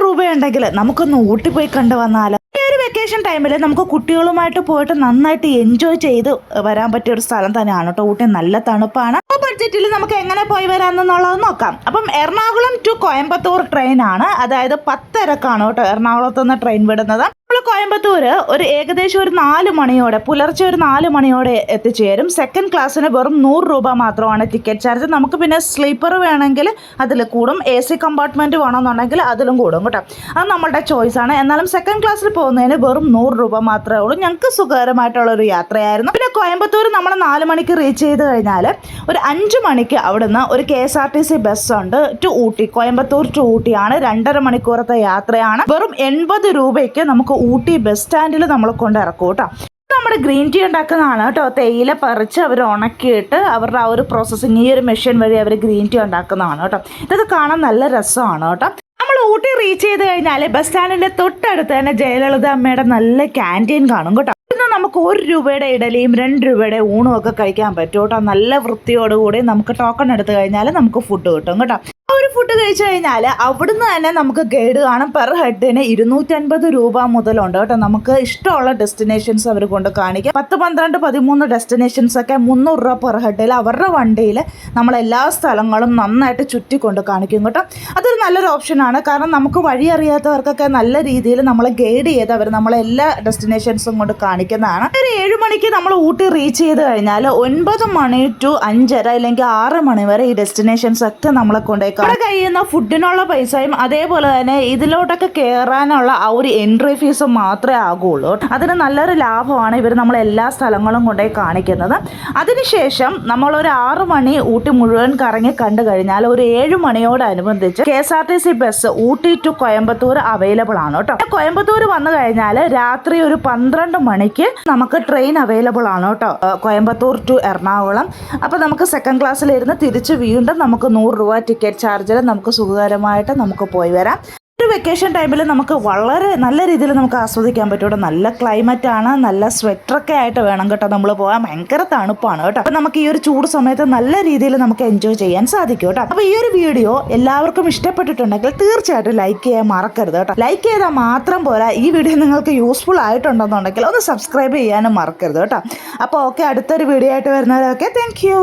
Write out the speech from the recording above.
രൂപയുണ്ടെങ്കിൽ നമുക്കൊന്ന് ഊട്ടി പോയി കണ്ടു വന്നാലോ? ഈ ഒരു വെക്കേഷൻ ടൈമിൽ നമുക്ക് കുട്ടികളുമായിട്ട് പോയിട്ട് നന്നായിട്ട് എൻജോയ് ചെയ്ത് വരാൻ പറ്റിയ ഒരു സ്ഥലം തന്നെയാണ് കേട്ടോ ഊട്ടി. നല്ല തണുപ്പാണ്. ആ ബഡ്ജറ്റിൽ നമുക്ക് എങ്ങനെ പോയി വരാമെന്നുള്ളത് നോക്കാം. അപ്പം എറണാകുളം ടു കോയമ്പത്തൂർ ട്രെയിനാണ്, അതായത് 10:30 കേട്ടോ എറണാകുളത്ത് നിന്ന് ട്രെയിൻ വിടുന്നത്. നമ്മൾ കോയമ്പത്തൂർ ഒരു ഏകദേശം ഒരു 4 മണിയോടെ, പുലർച്ചെ ഒരു 4 മണിയോടെ എത്തിച്ചേരും. സെക്കൻഡ് ക്ലാസ്സിന് വെറും 100 രൂപ മാത്രമാണ് ടിക്കറ്റ് ചാർജ്. നമുക്ക് പിന്നെ സ്ലീപ്പർ വേണമെങ്കിൽ അതിൽ കൂടും, AC കമ്പാർട്ട്മെൻറ്റ് വേണമെന്നുണ്ടെങ്കിൽ അതിലും കൂടും കേട്ടോ. അത് നമ്മളുടെ ചോയ്സാണ്. എന്നാലും സെക്കൻഡ് ക്ലാസ്സിൽ പോകുന്നതിന് വെറും 100 രൂപ മാത്രമേ ഉള്ളൂ. ഞങ്ങൾക്ക് സുഖകരമായിട്ടുള്ളൊരു യാത്രയായിരുന്നു. പിന്നെ കോയമ്പത്തൂർ നമ്മൾ 4 മണിക്ക് റീച്ച് ചെയ്ത് കഴിഞ്ഞാൽ ഒരു 5 മണിക്ക് അവിടുന്ന് ഒരു KSRTC ബസ്സുണ്ട് ടു ഊട്ടി. കോയമ്പത്തൂർ ടു ഊട്ടിയാണ്. 2.5 മണിക്കൂറത്തെ യാത്രയാണ്. വെറും 80 രൂപയ്ക്ക് നമുക്ക് ഊട്ടി ബസ് സ്റ്റാൻഡിൽ നമ്മൾ കൊണ്ട് ഇറക്കും കേട്ടോ. നമ്മുടെ ഗ്രീൻ ടീ ഉണ്ടാക്കുന്നതാണ് കേട്ടോ. തേയില പറിച്ച് അവർ ഉണക്കിയിട്ട് അവരുടെ ആ ഒരു പ്രോസസ്സിങ്, ഈ ഒരു മെഷീൻ വഴി അവർ ഗ്രീൻ ടീ ഉണ്ടാക്കുന്നതാണ് കേട്ടോ. ഇതൊക്കെ കാണാൻ നല്ല രസമാണ് കേട്ടോ. നമ്മൾ ഊട്ടി റീച്ച് ചെയ്ത് കഴിഞ്ഞാൽ ബസ് സ്റ്റാൻഡിൻ്റെ തൊട്ടടുത്ത് തന്നെ ജയലളിത അമ്മയുടെ നല്ല ക്യാൻറ്റീൻ കാണും കേട്ടോ. ഇന്ന് നമുക്ക് 1 രൂപയുടെ ഇഡലിയും 2 രൂപയുടെ ഊണും ഒക്കെ കഴിക്കാൻ പറ്റും കേട്ടോ. നല്ല വൃത്തിയോടുകൂടി നമുക്ക് ടോക്കൺ എടുത്തു കഴിഞ്ഞാൽ നമുക്ക് ഫുഡ് കിട്ടും കേട്ടോ. ഒരു ഫുഡ് കഴിച്ചു കഴിഞ്ഞാൽ അവിടുന്ന് തന്നെ നമുക്ക് ഗൈഡ് കാണും. പെർ ഹെഡിന് 250 രൂപ മുതലുണ്ട് കേട്ടോ. നമുക്ക് ഇഷ്ടമുള്ള ഡെസ്റ്റിനേഷൻസ് അവർ കൊണ്ട് കാണിക്കും. 10, 12, 13 ഡെസ്റ്റിനേഷൻസ് ഒക്കെ 300 രൂപ പെർ ഹെഡിൽ അവരുടെ വണ്ടിയിൽ നമ്മളെല്ലാ സ്ഥലങ്ങളും നന്നായിട്ട് ചുറ്റിക്കൊണ്ട് കാണിക്കും കേട്ടോ. അതൊരു നല്ലൊരു ഓപ്ഷനാണ്. കാരണം നമുക്ക് വഴി അറിയാത്തവർക്കൊക്കെ നല്ല രീതിയിൽ നമ്മളെ ഗൈഡ് ചെയ്ത് അവർ നമ്മളെല്ലാ ഡെസ്റ്റിനേഷൻസും കൊണ്ട് കാണിക്കുന്നതാണ്. ഒരു 7 മണിക്ക് നമ്മൾ ഊട്ടി റീച്ച് ചെയ്ത് കഴിഞ്ഞാൽ 9 മണി ടു 5:30 അല്ലെങ്കിൽ 6 മണി വരെ ഈ ഡെസ്റ്റിനേഷൻസ് ഒക്കെ നമ്മളെ കൊണ്ടേക്കാം. അവിടെ കഴിയുന്ന ഫുഡിനുള്ള പൈസയും അതേപോലെ തന്നെ ഇതിലോട്ടൊക്കെ കയറാനുള്ള ആ ഒരു എൻട്രി ഫീസും മാത്രമേ ആകുള്ളൂ. അതിന് നല്ലൊരു ലാഭമാണ് ഇവർ നമ്മളെല്ലാ സ്ഥലങ്ങളും കൊണ്ടുപോയി കാണിക്കുന്നത്. അതിനുശേഷം നമ്മളൊരു 6 മണി ഊട്ടി മുഴുവൻ കറങ്ങി കണ്ടു കഴിഞ്ഞാൽ ഒരു 7 മണിയോടനുബന്ധിച്ച് KSRTC bus Ooty to Coimbatore available ആണ് കേട്ടോ. കോയമ്പത്തൂർ വന്നു കഴിഞ്ഞാൽ രാത്രി ഒരു 12 മണിക്ക് നമുക്ക് ട്രെയിൻ അവൈലബിൾ ആണ് കേട്ടോ, കോയമ്പത്തൂർ ടു എറണാകുളം. അപ്പോൾ നമുക്ക് സെക്കൻഡ് ക്ലാസ്സിലിരുന്ന് തിരിച്ച് വീണ്ടും നമുക്ക് 100 രൂപ ടിക്കറ്റ് ചാർജിൽ നമുക്ക് സുഖകരമായിട്ട് നമുക്ക് പോയി വരാം. ഒരു വെക്കേഷൻ ടൈമിൽ നമുക്ക് വളരെ നല്ല രീതിയിൽ നമുക്ക് ആസ്വദിക്കാൻ പറ്റും. നല്ല ക്ലൈമറ്റാണ്, നല്ല സ്വെറ്ററൊക്കെ ആയിട്ട് വേണം കേട്ടോ നമ്മൾ പോകാൻ. ഭയങ്കര തണുപ്പാണ് കേട്ടോ. അപ്പം നമുക്ക് ഈ ഒരു ചൂട് സമയത്ത് നല്ല രീതിയിൽ നമുക്ക് എൻജോയ് ചെയ്യാൻ സാധിക്കും കേട്ടോ. അപ്പോൾ ഈ ഒരു വീഡിയോ എല്ലാവർക്കും ഇഷ്ടപ്പെട്ടിട്ടുണ്ടെങ്കിൽ തീർച്ചയായിട്ടും ലൈക്ക് ചെയ്യാൻ മറക്കരുത് കേട്ടോ. ലൈക്ക് ചെയ്താൽ മാത്രം പോരാ, ഈ വീഡിയോ നിങ്ങൾക്ക് യൂസ്ഫുൾ ആയിട്ടുണ്ടെന്നുണ്ടെങ്കിൽ ഒന്ന് സബ്സ്ക്രൈബ് ചെയ്യാനും മറക്കരുത് കേട്ടോ. അപ്പോൾ ഓക്കെ, അടുത്തൊരു വീഡിയോ ആയിട്ട് വരുന്നവരൊക്കെ താങ്ക് യു.